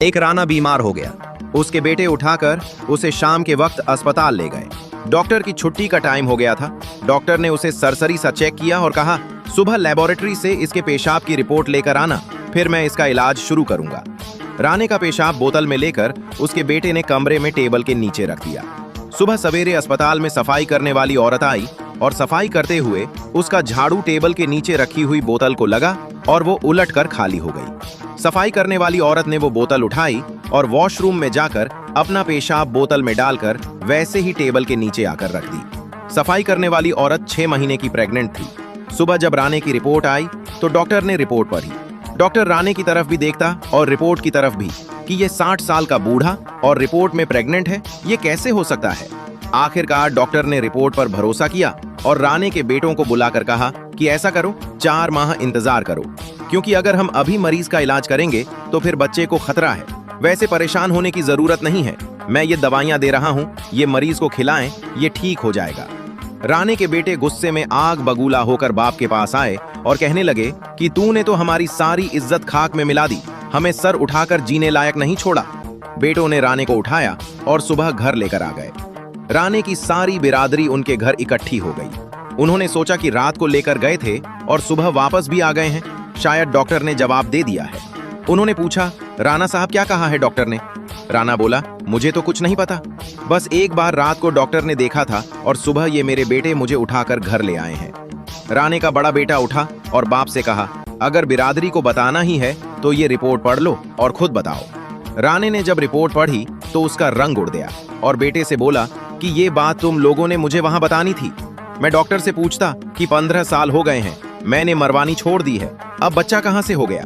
एक राना बीमार हो गया। उसके बेटे उठाकर उसे शाम के वक्त अस्पताल ले गए। डॉक्टर की छुट्टी का टाइम हो गया था। डॉक्टर ने उसे सरसरी सा चेक किया और कहा, सुबह लेबोरेटरी से इसके पेशाब की रिपोर्ट लेकर आना, फिर मैं इसका इलाज शुरू करूंगा। राने का पेशाब बोतल में लेकर उसके बेटे ने कमरे में टेबल के नीचे रख दिया। सुबह सवेरे अस्पताल में सफाई करने वाली औरत आई और सफाई करते हुए उसका झाड़ू टेबल के नीचे रखी हुई बोतल को लगा और वो उलटकर खाली हो गई। सफाई करने वाली औरत ने वो बोतल उठाई और वॉशरूम में जाकर अपना पेशाब बोतल में डालकर वैसे ही टेबल के नीचे आकर रख दी। सफाई करने वाली औरत 6 महीने की प्रेग्नेंट थी। सुबह जब राने की रिपोर्ट आई तो डॉक्टर ने रिपोर्ट पढ़ी। डॉक्टर राने की तरफ भी देखता और रिपोर्ट की तरफ भी कि ये 60 साल का बूढ़ा और रिपोर्ट में प्रेग्नेंट है, ये कैसे हो सकता है। आखिरकार डॉक्टर ने रिपोर्ट पर भरोसा किया और राने के बेटों को बुलाकर कहा कि ऐसा करो, 4 माह इंतजार करो, क्योंकि अगर हम अभी मरीज का इलाज करेंगे तो फिर बच्चे को खतरा है। वैसे परेशान होने की जरूरत नहीं है, मैं ये दवाइयां दे रहा हूँ, ये मरीज को खिलाएं, ये ठीक हो जाएगा। राने के बेटे गुस्से में आग बगूला होकर बाप के पास आए और कहने लगे कि तूने तो हमारी सारी इज्जत खाक में मिला दी, हमें सर उठाकर जीने लायक नहीं छोड़ा। बेटों ने राने को उठाया और सुबह घर लेकर आ गए। राने की सारी बिरादरी उनके घर इकट्ठी हो गई। उन्होंने सोचा कि रात को लेकर गए थे और सुबह वापस भी आ गए हैं, शायद डॉक्टर ने जवाब दे दिया है। उन्होंने पूछा, राणा साहब क्या कहा है डॉक्टर ने? राणा बोला, मुझे तो कुछ नहीं पता, बस एक बार रात को डॉक्टर ने देखा था और सुबह ये मेरे बेटे मुझे उठाकर घर ले आए हैं। राने का बड़ा बेटा उठा और बाप से कहा, अगर बिरादरी को बताना ही है तो ये रिपोर्ट पढ़ लो और खुद बताओ। राने ने जब रिपोर्ट पढ़ी तो उसका रंग उड़ गया और बेटे से बोला कि ये बात तुम लोगों ने मुझे वहां बतानी थी। मैं डॉक्टर से पूछता कि 15 साल हो गए हैं, मैंने मरवानी छोड़ दी है, अब बच्चा कहां से हो गया।